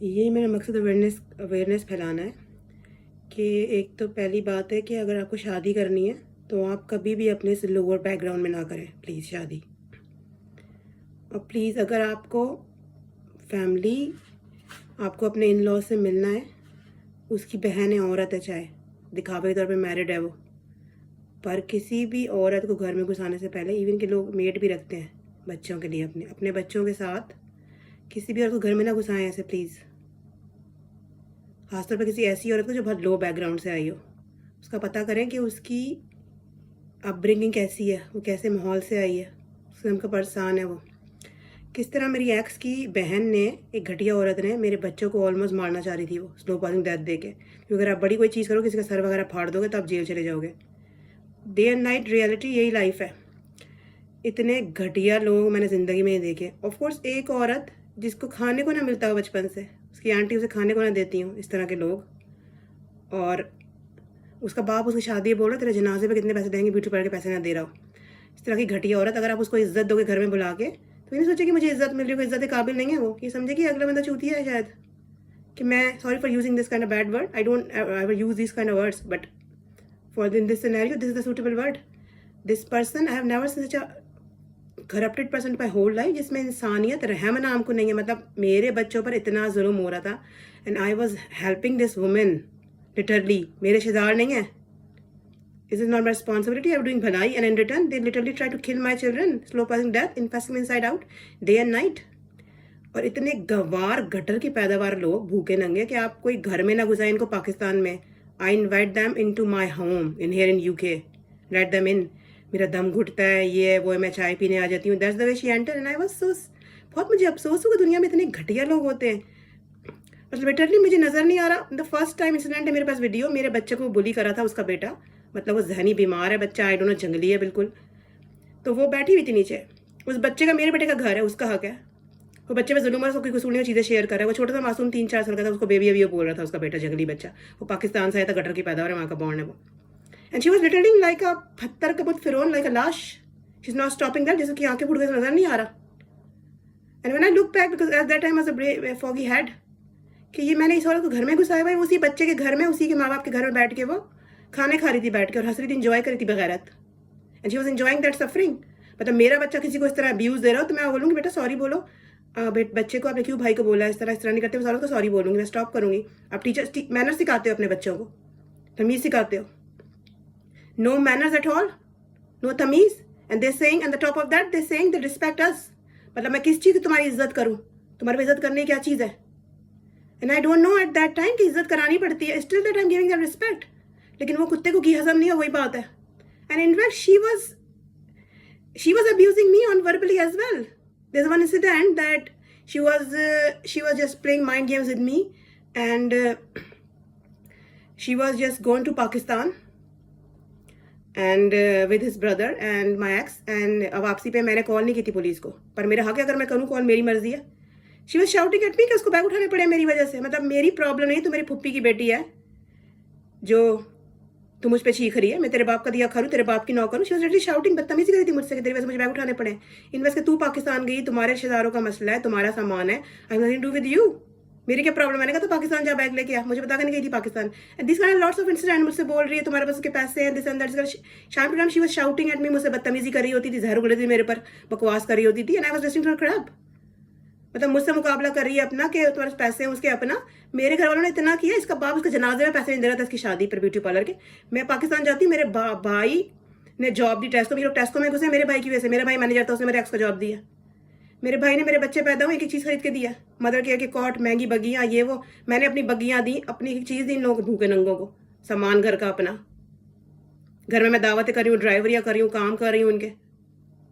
ये मेरा मकसद अवेयरनेस फैलाना है कि एक तो पहली बात है कि अगर आपको शादी करनी है तो आप कभी भी अपने से लोअर बैकग्राउंड में ना करें प्लीज़ शादी। और प्लीज़ अगर आपको आपको अपने इन लॉ से मिलना है, उसकी बहन है, औरत है, चाहे दिखावे के तौर पे मैरिड है वो, पर किसी भी औरत को घर में घुसाने से पहले, इवन के लोग मेड भी रखते हैं बच्चों के लिए, अपने बच्चों के साथ किसी भी औरत को घर में ना घुसाएं ऐसे प्लीज़। खासतौर पर किसी ऐसी औरत को जो बहुत लो बैकग्राउंड से आई हो, उसका पता करें कि उसकी अपब्रिंगिंग कैसी है, वो कैसे माहौल से आई है, उससे हमका परेशान है वो। किस तरह मेरी एक्स की बहन ने, एक घटिया औरत ने, मेरे बच्चों को ऑलमोस्ट मारना चाह रही थी वो, स्लो पासिंग डेथ दे के, क्योंकि अगर आप बड़ी कोई चीज़ करो, किसी का सर वगैरह फाड़ दोगे तो आप जेल चले जाओगे। डे एंड नाइट रियलिटी यही लाइफ है। इतने घटिया लोग मैंने ज़िंदगी में ही देखे। ऑफकोर्स एक औरत जिसको खाने को ना मिलता हो बचपन से, उसकी आंटी उसे खाने को ना देती हूँ, इस तरह के लोग, और उसका बाप उसकी शादी बोल रहा तेरे जनाजे पे कितने पैसे देंगे, ब्यूटी पार्लर के पैसे ना दे रहा हो, इस तरह की घटिया औरत, अगर आप उसको इज्जत दोगे घर में बुला के, तो ये नहीं सोचे कि मुझे इज्जत मिल रही है, इज्जत के काबिल नहीं है वो, ये समझे कि अगला बंदा चूतिया है शायद। कि मैं, sorry for using this kind of bad word, I don't ever use this kind of words, but for in this scenario this is the suitable word. This person, I have never seen such a corrupted person my whole life, जिसमें इंसानियत रहम नाम को नहीं है। मतलब मेरे बच्चों पर इतना जुल्म हो रहा था and I was helping this women literally. मेरे रिश्तेदार नहीं है, This is not my responsibility. I'm doing bhalai, and in return, they literally try to kill my children, slow passing death, infesting inside out, day and night. और इतने गवार gutter की पैदावार लोग, भूखे नंगे, कि आप कोई घर में ना घुसाए इनको पाकिस्तान में। I invite them into my home in here in UK. Let them in. मेरा दम घुटता है, ये है वो है, मैं चाय पीने आ जाती हूँ। That's the way she entered, and I was so, बहुत मुझे अफसोस हुआ कि दुनिया में इतने घटिया लोग होते हैं। मतलब लिटरली मुझे नजर नहीं आ रहा। द फर्स्ट टाइम इंसिडेंट है मेरे पास वीडियो, मेरे बच्चे को बुली करा था उसका बेटा, मतलब वो जहनी बीमार है बच्चा, आई डोंट नो, जंगली है बिल्कुल। तो वो बैठी हुई थी नीचे, उस बच्चे का, मेरे बेटे का घर है, उसका हक है। वो बच्चे पे जुल्म, उसको कुछ चीज़ें शेयर कर रहा है। वो छोटा सा मासूम 3-4 साल का था, उसको बेबी अभी बोल रहा था उसका बेटा, जंगली बच्चा। वो पाकिस्तान से आया था, गटर की पैदावार है, वहाँ का बॉर्न है वो। And she was literally like अ पत्थर कबूत फिरौन, लाइक अ लाश। She is not stopping that, जैसे कि आंखें फूट गई, नजर नहीं आ रहा। And when I look back, because at that time was a foggy head, कि ये मैंने इस औरत को घर में घुसाया हुआ है, उसी बच्चे के घर में, उसी के माँ बाप के घर में बैठ के वो खाने खा रही थी बैठ के, और हंस रही थी, इंजॉय करी थी बगैरत। And she was enjoying that suffering. मतलब मेरा बच्चा किसी को इस तरह अब्यूज दे रहा हो तो मैं बोलूँगी बेटा सॉरी बोलो, बच्चे को आपने क्यों भाई को बोला, इस तरह नहीं करते, मैं को सॉरी बोलूँगी, मैं स्टॉप करूँगी। आप टीचर मैनर्स सिखाते हो अपने बच्चों को, तमीज़ सिखाते हो, no manners at all, no तमीज़। And they saying, and the top of that they saying they respect us. मतलब मैं किस चीज़ की तुम्हारी इज्जत करूँ, तुम्हारी इज्जत करने की क्या चीज़ है? And I don't know at that time कि इज्जत करानी पड़ती है, still that I am giving them respect. लेकिन वो कुत्ते को घी हजम नहीं है, वही बात है। And in fact she was abusing me on verbally as well. There's one incident that she was just playing mind games with me, and she was just going to Pakistan and with his brother and my ex, and वापसी पे मैंने call नहीं की थी police को, पर मेरा हक है अगर मैं करूँ कॉल, मेरी मर्जी है। She was shouting at me कि उसको बैग उठाने पड़े मेरी वजह से। मतलब मेरी प्रॉब्लम नहीं, तो मेरी फुप्पी की बेटी है जो तू मुझ पे चीख रही है, मैं तेरे बाप का दिया खाऊं, तेरे बाप की नौकर हूं। शी वाज लिटरली शाउटिंग, बदतमीजी करी थी मुझसे कि तेरी वजह से मुझे बैग उठाने पड़े। इनवेस्ट के तू पाकिस्तान गई, तुम्हारे रिश्तेदारों का मसला है, तुम्हारा सामान है, I have nothing to do with you. मेरी क्या प्रॉब्लम? मैंने कहा तो पाकिस्तान जा बैग लेके आ, मुझे बता के नहीं गई थी Pakistan. And this kind of lots of incident, मुझसे बोल रही है तुम्हारे पास उसके पैसे हैं, दिस एंड दैट। शाम to time she was shouting at me, मुझसे बदतमीजी कर रही होती थी, जहर उगल थी मेरे पर, बकवास कर रही होती थी। And I was listening to her crap. मतलब मुझसे मुकाबला कर रही है अपना कि तुम्हारे पैसे हैं उसके अपना। मेरे घर वालों ने इतना किया, इसका बाप उसके जनाजे में पैसे नहीं दे रहा था इसकी शादी पर, ब्यूटी पार्लर के। मैं पाकिस्तान जाती, मेरे भाई ने जॉब दी टेस्को, मेरे टेस्को में घुसे मेरे भाई की वजह से। मेरा भाई मैनेजर था, उसने मेरे एक्स को जॉब दिया। मेरे भाई ने मेरे बच्चे पैदा हुए, एक चीज़ खरीद के दिया, मदर केयर के कॉट, महंगी बग्गियाँ, ये वो। मैंने अपनी बग्गियाँ दी, अपनी एक चीज़ दी इन लोगों को, भूखे नंगों को, सामान घर का अपना। घर में मैं दावतें कर रही हूँ, ड्राइवरियाँ कर रही हूँ, काम कर रही हूँ, उनके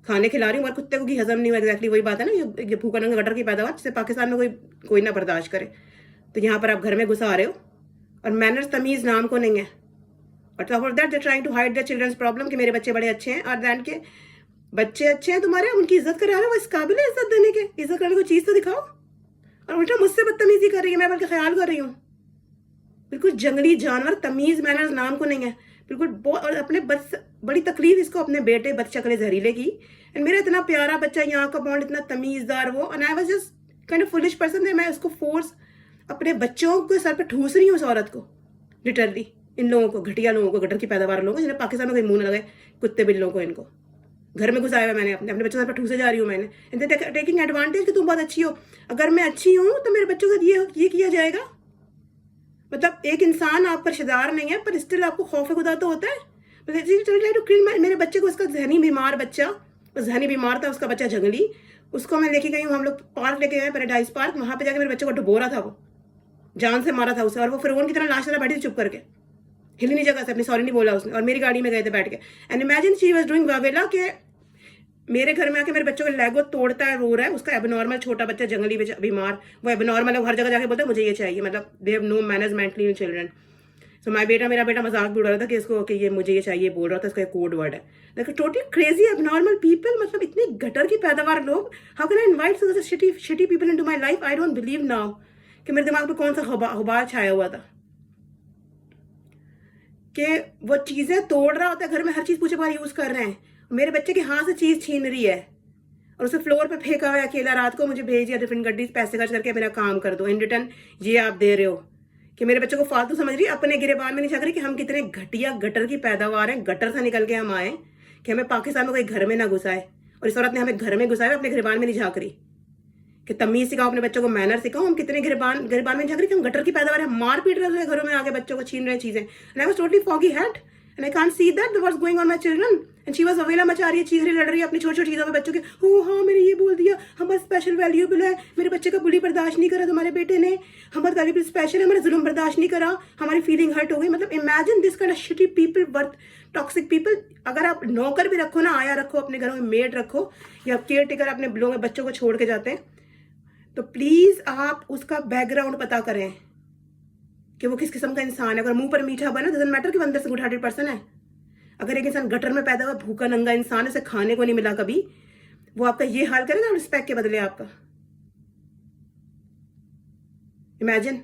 खाने खिला रही हूँ, और कुत्ते को घी हजम नहीं हुआ। एक्जैक्टली वही बात है ना, ये भूखा नंगा गटर की पैदावार, जिसे पाकिस्तान में कोई ना बर्दाश्त करे। तो यहाँ पर आप घर में घुसा रहे हो, और मैनर्स, तमीज़ नाम को नहीं है। और top of that they trying to hide their childrens problem कि मेरे बच्चे बड़े अच्छे हैं, और दैन के बच्चे अच्छे हैं तुम्हारे, उनकी इज्जत करा रहे हो, वो इस काबिल है इज्जत देने के? इज्जत करने को चीज़ तो दिखाओ। और उल्टा मुझसे बदतमीजी कर रही है, मैं बल्कि ख्याल कर रही हूँ। बिल्कुल जंगली जानवर, तमीज़ मैनर्स नाम को नहीं है बिल्कुल। और अपने बड़ी तकलीफ इसको अपने बेटे बच्चा करे जहरीले की। एंड मेरा इतना प्यारा बच्चा, यहाँ का बॉन्ड इतना तमीज़दार वो, and I was just kind of foolish person, मैं उसको फोर्स अपने बच्चों के सर पे ठूस रही हूँ उस औरत को, लिटरली। इन लोगों को, घटिया लोगों को, गटर की पैदावार लोगों को, जिन्हें पाकिस्तान में कोई मुंह न लगाए, कुत्ते बिल्लों को, इनको घर में घुसाया हुआ मैंने, अपने बच्चों पर ठूसे जा रही हूँ मैंने, टेकिंग एडवांटेज कि तुम बहुत अच्छी हो। अगर मैं अच्छी हूँ तो मेरे बच्चों का ये किया जाएगा। मतलब एक इंसान आप पर शिदार नहीं है, पर स्टिल आपको खौफ खुदा तो होता है। मेरे बच्चे को, उसका जहनी बीमार बच्चा, जहनी बीमार था उसका बच्चा जंगली, उसको मैं लेके गई हूँ, हम लोग पार्क लेके गए, पैराडाइज पार्क, वहां पे जाके मेरे बच्चे को डुबो रहा था, वो जान से मारा था उसे, और वो फिरौन की तरह लाश तरह बैठी थी चुप करके, हिली नहीं जगह से, अपनी सॉरी नहीं बोला उसने, और मेरी गाड़ी में गए थे बैठ के। And imagine she was doing वावेला के मेरे घर में आके मेरे बच्चों का लेगो तोड़ता है, रो रहा है, उसका एबनॉर्मल छोटा बच्चा जंगली बीमार, वो एबनॉर्मल है, हर जगह जाके बोलता है मुझे ये चाहिए, मतलब they have no manners mentally in children. So मेरा बेटा मजाक भी उड़ा रहा था कि इसको कि ये मुझे ये चाहिए बोल रहा था, इसका कोड वर्ड है, like totally crazy abnormal people. मतलब इतनी गटर की पैदावार लोग, how can I invite such shitty people into my life? I don't believe now कि मेरे दिमाग पे कौन सा गुबार छाया हुआ था कि वो चीजें तोड़ रहा होता है घर में, हर चीज पूछे बार यूज कर रहे हैं, मेरे बच्चे के हाथ से चीज छीन रही है और उसे फ्लोर पे फेंका हुआ है अकेला, रात को मुझे भेज दिया डिफरेंट गड्डी, पैसे खर्च करके मेरा काम कर दो, इन रिटर्न ये आप दे रहे हो कि मेरे बच्चों को फालतू समझ रही है, अपने गिरेबान में नहीं झांक रही कि हम कितने घटिया गटर की पैदावार हैं, गटर से निकल के हम आए, कि हमें पाकिस्तान में कोई घर में ना घुसाए, और इस औरत ने हमें घर में घुसाया, अपने गिरेबान में नहीं झांक रही कि तमीज सिखाओ, अपने बच्चों को मैनर सिखाओ। हम कितने गिरबान में झांक रही कि हम गटर की पैदावार है, मार पीट रहे हैं घरों में आके, बच्चों को छीन रहे चीजें। And I was totally foggy head and I can't see that what's going on my children, and she was अवेला मचा रही है, चीख रही, लड़ रही है अपनी छोटी छोटी चीजों में बच्चों के, हो हाँ मैंने ये बोल दिया, हमारा स्पेशल वैल्यूएबल है, मेरे बच्चे का बुली बर्दाश्त नहीं करा तुम्हारे बेटे ने, हमारा वैल्यूएबल स्पेशल है, हमारा जुल्म बर्दाश्त नहीं करा, हमारी फीलिंग हर्ट हो गई। मतलब imagine this kind of shitty people, worth toxic people. अगर आप नौकर भी रखो ना, आया रखो अपने घरों में, मेड रखो या केयर टेकर अपने बच्चों को छोड़ के जाते हैं, तो प्लीज आप उसका बैकग्राउंड पता करें कि वो किस किस्म का इंसान है। अगर मुंह पर मीठा बना, डजंट मैटर कि वो अंदर से गुड हार्टेड पर्सन है। अगर एक इंसान गटर में पैदा हुआ, भूखा नंगा इंसान, उसे खाने को नहीं मिला कभी, वो आपका ये हाल करेगा रिस्पेक्ट के बदले आपका। इमेजिन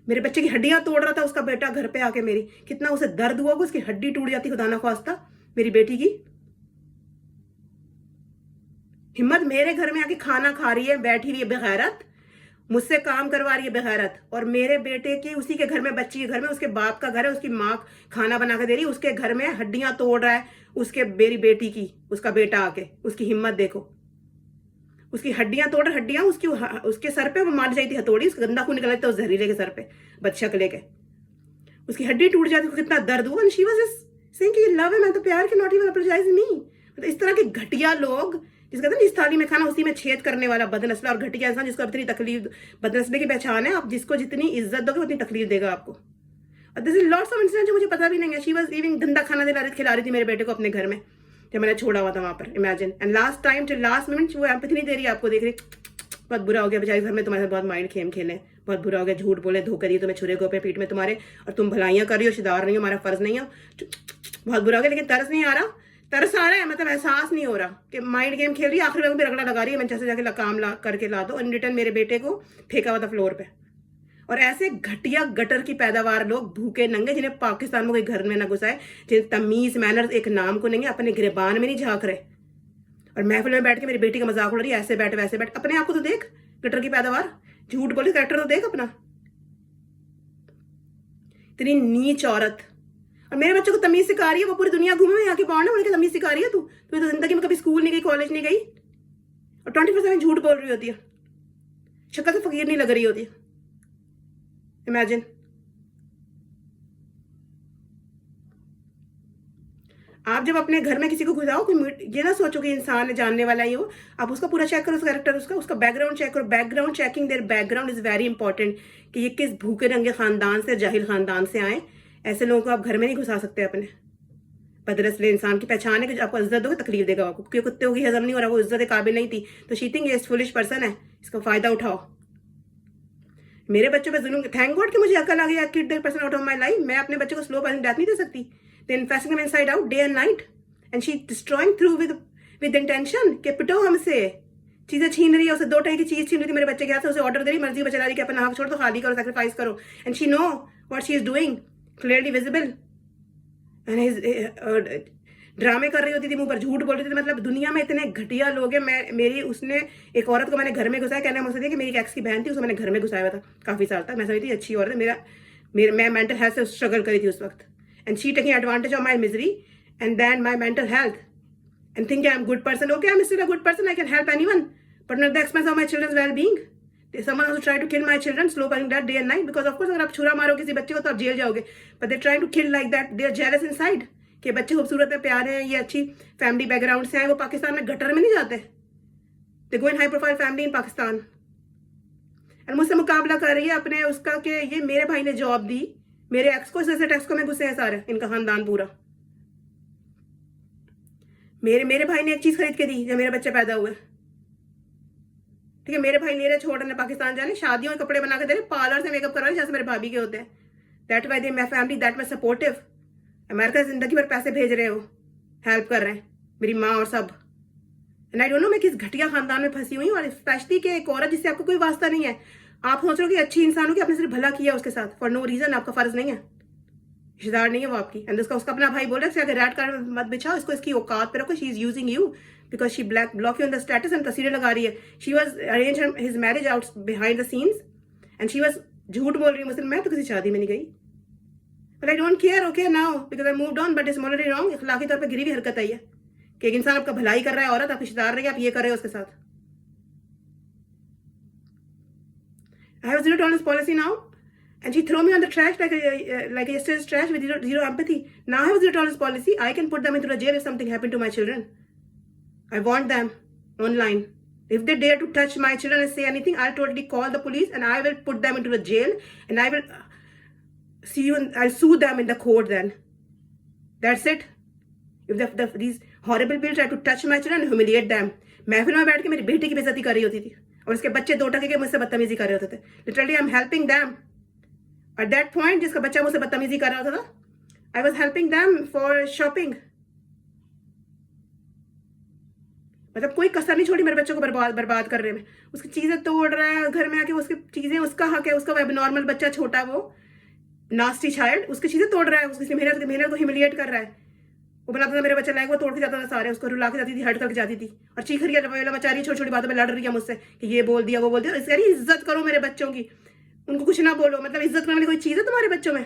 मेरे बच्चे की हड्डियां तोड़ रहा था उसका बेटा घर पे आके, मेरी कितना उसे दर्द हुआ, उसकी हड्डी टूट जाती, खुदा ना ख्वास्ता मेरी बेटी की हिम्मत, मेरे घर में आके खाना खा रही है, बैठी हुई है बेगैरत, मुझसे काम करवा रही है बेगैरत, और मेरे बेटे के, उसी के घर में, बच्ची के घर में, उसके बाप का घर है, उसकी माँ खाना बना के दे रही है, उसके घर में हड्डियां तोड़ रहा है उसके मेरी बेटी की, उसका बेटा आके, उसकी हिम्मत देखो, उसकी हड्डियां तोड़, हड्डियां उसके सर पे वो मार जाती है हथौड़ी, उसका गंदा खून निकल जाता है उस जहरीले के सर पे, बच्चा के लेके उसकी हड्डी टूट जाती है, कितना दर्द हुआ। शी वाज सेइंग कि लव है, मैं तो प्यार के, नॉट इवन अपोलोजाइज मी। मतलब इस तरह के घटिया लोग, जिसका कहते हैं इस थाली में खाना उसी में छेद करने वाला बदनस्ला और घटिया इंसान, जिसको इतनी तकलीफ, बदनस्ले की पहचान है, आप जिसको जितनी इज्जत दोगे उतनी तकलीफ देगा आपको। और this is lots of incident जो मुझे पता भी नहीं है। शी वाज इवन गंदा खाना खिला रही थी मेरे बेटे को अपने घर में, जब मैंने छोड़ा हुआ था वहां पर। Imagine, and last time till last moment वो एम्पैथी नहीं दे रही आपको, देख रही, बहुत बुरा हो गया बेचारे घर में, तुम्हारे बहुत माइंड खेम खेले, बहुत बुरा हो गया, झूठ बोले, धोखे दिए तुम्हें, छुरे गोपे पीठ में तुम्हारे, और तुम भलाइयां कर रही हो, शिदार नहीं हो, हमारा फर्ज नहीं हो, बहुत बुरा हो गया। लेकिन तरस नहीं आ रहा, तरस आ रहा है, मतलब एहसास नहीं हो रहा कि माइंड गेम खेल रही है, आखिर में भी रगड़ा लगा रही है, मैं से जाके काम करके ला दो, इन रिटर्न मेरे बेटे को फेंका हुआ था फ्लोर पे। और ऐसे घटिया गटर की पैदावार लोग, भूखे नंगे, जिन्हें पाकिस्तान में कोई घर में ना घुसाए, जिन्हें तमीज मैनर्स एक नाम को नहीं है, अपने गिरबान में नहीं झांक रहे, और महफिल में बैठ के मेरी बेटी का मजाक उड़ रही है, ऐसे बैठ वैसे बैठ। अपने आप को तो देख, गटर की पैदावार, झूठ बोले कैरेक्टर तो देख अपना, इतनी नीच औरत। और मेरे बच्चों को तमीज सिखा रही है, वो पूरी दुनिया घूमे, यहाँ की बाढ़ है, उनकी तमीज सिखा रही है तू तो जिंदगी में कभी स्कूल नहीं गई, कॉलेज नहीं गई, और 24/7 झूठ बोल रही होती है, शक्ल से फकीर नहीं लग रही होती है। इमेजिन, आप जब अपने घर में किसी को घुसाओ, कोई ये ना सोचो कि इंसान जानने वाला ही हो, आप उसका पूरा चेक करो, उसका कैरेक्टर, उसका बैकग्राउंड चेक करो। Background checking, their background is very important, कि ये किस भूखे रंगे खानदान से, जाहिल खानदान से आए। ऐसे लोगों को आप घर में नहीं घुसा सकते अपने। बदरसले इंसान की पहचान है कि आपको इज्जत दोगे तकलीफ देगा आपको, क्योंकि कुत्ते की हजम नहीं हो रहा, वो इज्जत के काबिल नहीं थी, तो शी थिंक ये फुलिश पर्सन है, इसका फायदा उठाओ। मेरे बच्चों पे जुल्म, थैंक गॉड कि मुझे अकल आ गई, I kid that person out of my life. मैं अपने बच्चे को स्लो पॉइजन डेथ नहीं दे सकती, they infesting him inside out day and night, and she destroying through with intention कि पिटो हमसे, चीजें छीन रही है, उसे 2 टाइम की चीज छीन रही थी मेरे बच्चे के हाथ से, उसे ऑर्डर दे रही, मर्जी बचा रही कि अपना हक छोड़ दो, खाली करो, सैक्रिफाइस करो, and she know what she is doing, clearly visible, and ड्रामे कर रही होती थी, मुंह पर झूठ बोल रही थी। मतलब दुनिया में इतने घटिया लोग हैं। मेरी उसने एक औरत को मैंने घर में घुसाया, कहना मुझसे कि मेरी एक एक्स की बहन थी, उसको मैंने घर में घुसाया हुआ था काफ़ी साल तक। मैं समझती थी अच्छी औरत है, मैं मेंटल हेल्थ से स्ट्रगल करी थी उस वक्त, and she taking advantage of my misery and then my mental health and think I'm a good person. Okay, I'm still a good person. I can help anyone, but not at the expense of my children's well-being. Someone also try to kill my children, slow burning that day and night. Because of course, अगर आप छुरा मारो किसी बच्चे को तो आप jail जाओगे. But they're trying to kill like that. They're jealous inside. कि बच्चे खूबसूरत है, प्यारे हैं, ये अच्छी फैमिली बैकग्राउंड से हैं, वो पाकिस्तान में गटर में नहीं जाते. They go in high profile family in Pakistan. और मुझसे मुकाबला कर रही है अपने उसका कि ये मेरे भाई ने जॉब दी, मेरे एक्स को, इस टैक्स को में घुसे हैं सारे, इनका खानदान पूरा. मेरे भाई ने एक चीज खरीद के दी जब मेरे बच्चे पैदा हुए. ठीक है, मेरे भाई ले रहे छोड़ने पाकिस्तान जाने, शादियों के कपड़े बना के दे रहे, पार्लर से मेकअप करवा रहे जैसे मेरे भाभी के होते हैं. That why they my family that my supportive. America जिंदगी भर पैसे भेज रहे हो, हेल्प कर रहे हैं मेरी माँ और सब. एंड आई डोंट नो मैं किस घटिया खानदान में फंसी हुई हूँ. और स्पेशली कि एक औरत जिससे आपको कोई वास्ता नहीं है, आप सोच रहे हो कि अच्छी इंसान हो कि आपने सिर्फ भला किया उसके साथ फॉर नो रीजन. आपका फर्ज नहीं है, रिश्तेदार नहीं है वो आपकी. एंड उसका अपना भाई बोल रहा है रेड कार्ड मत बिछाओ, इसको इसकी औकात पे रखो. She is using you because she block you on the status and तस्वीरें लगा रही है. She was arrange his marriage out behind the scenes and she was झूठ बोल रही है मुझसे. मैं तो किसी शादी में नहीं गई. But I don't care okay now because I moved on. But it's morally wrong. अखलाकी तौर पर गिरी हुई हरकत आई है कि एक इंसान आपका भलाई कर रहा है, औरत आप रिश्तेदार रही है, आप ये कर रहे हो उसके साथ. I have a zero tolerance policy now, and she throw me on the trash like yesterday's trash with zero empathy. Now I have a zero tolerance policy. I can put them into the jail if something happened to my children. I want them online. If they dare to touch my children and say anything, I'll totally call the police and I will put them into the jail and I will I'll sue them in the court then. That's it. If these horrible people try to touch my children and humiliate them. महफिल में बैठ के मेरी बेटी की बेइज्जती कर रही होती थी और उसके बच्चे 2 टके के मुझसे बदतमीजी कर रहे होते थे. Literally I am helping them. At that point जिसका बच्चा मुझसे बदतमीजी कर रहा होता था, I was helping them for shopping. मतलब कोई कसर नहीं छोड़ी मेरे बच्चों को बर्बाद करने में. उसकी चीजें तोड़ रहा है घर में आके, उसकी चीजें उसका हक है, उसका नॉर्मल बच्चा छोटा वो नास्टी चाइल्ड उसकी चीजें तोड़ रहा है, उसकी मेहनत को ह्यूमिलिएट कर रहा है. वो बनाता था मेरे बच्चे लायक, वो तोड़ के जाता था सारे, उसको रुला के जाती थी, हट करके जाती थी और चीख रही है, मचा रही है, छोटी छोटी बातों में लड़ रही है मुझसे कि ये बोल दिया वो बोल दिया. इसकी इज्जत करो मेरे बच्चों की, उनको कुछ ना बोलो. मतलब इज्जत करने वाली कोई चीज है तुम्हारे बच्चों में?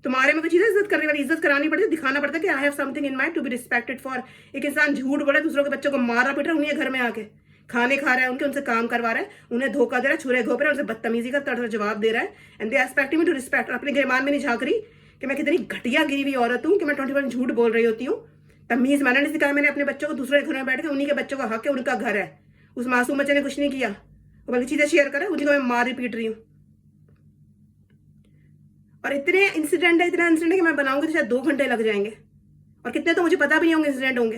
तुम्हारे में कोई चीज है इज्जत करने वाली? इज्जत करानी पड़ती है, दिखाना पड़ता है कि I have something in mind to be respected for. एक इंसान झूठ बोला, दूसरों के बच्चों को मारा पीट रहा है, उन्हीं घर में आके खाने खा रहा है, उनसे काम करवा रहा है, उन्हें धोखा दे रहा है, छुरे घोप रहा है, उनसे बदतमीजी का तड़का जवाब दे रहा है. And they expecting me to respect. अपने गिरमान में नहीं झांक रही कि मैं कितनी घटिया गिरी हुई औरत हूँ कि मैं 24 झूठ बोल रही होती हूँ. तमीज मैंने नहीं सिखाया मैंने अपने बच्चों को. दूसरे घर में बैठ के उन्हीं के बच्चों का हक है, उनका घर है. उस मासूम बच्चे ने कुछ नहीं किया, वो बल्कि चीजें शेयर करे, उन्हीं को मैं मार पीट रही हूँ. और इतने इंसिडेंट है कि मैं बनाऊंगी तो शायद 2 घंटे लग जाएंगे और कितने तो मुझे पता भी नहीं होंगे इंसिडेंट होंगे.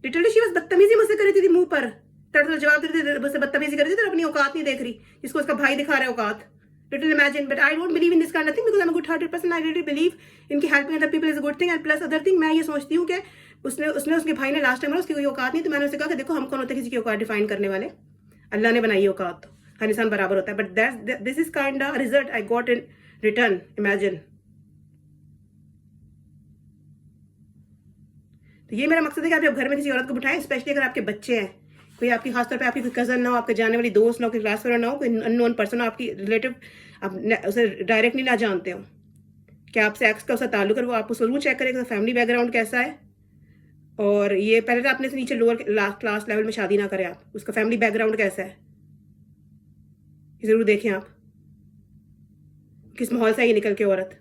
लिटरली शी बस बदतमीजी मुझसे करी थी, मुंह पर तड़तड़ जवाब दे रही थी, मुझसे बदतमीजी करी थी तो अपनी औकात नहीं देख रही जिसको उसका भाई दिखा रहा है औकात. Little imagine, but I don't believe in this kind of thing because I'm a good-hearted person. I really believe इनकी helping other people is a good thing. And plus other thing, मैं ये सोचती हूँ कि उसके भाई ने लास्ट टाइम उसकी कोई औकात नहीं, तो मैंने उसे कहा कि देखो हम कौन होते हैं किसी की औकात डिफाइन करने वाले. अल्लाह ने बनाई औकात तो हर इंसान बराबर होता है. But this is kind of result I got in return. Imagine. तो ये मेरा मकसद है कि आप जब घर में किसी औरत को बिठाएं, स्पेशली अगर आपके बच्चे हैं, कोई आपकी खासतौर पे आपकी कोई कजन ना हो, आपके जाने वाली दोस्त ना हो, कोई क्लास फ्रेंड ना हो, कोई अननोन पर्सन हो, आपकी रिलेटिव, आप उसे डायरेक्टली ना जानते हो कि आपसे एक्स का उसका ताल्लुक है, वो आप उसको जरूर चेक करें फैमिली बैकग्राउंड कैसा है. और ये पहले तो आपने से नीचे लोअर क्लास लेवल में शादी ना करें आप, उसका फैमिली बैकग्राउंड कैसा है जरूर देखें आप, किस माहौल से आई निकल के औरत.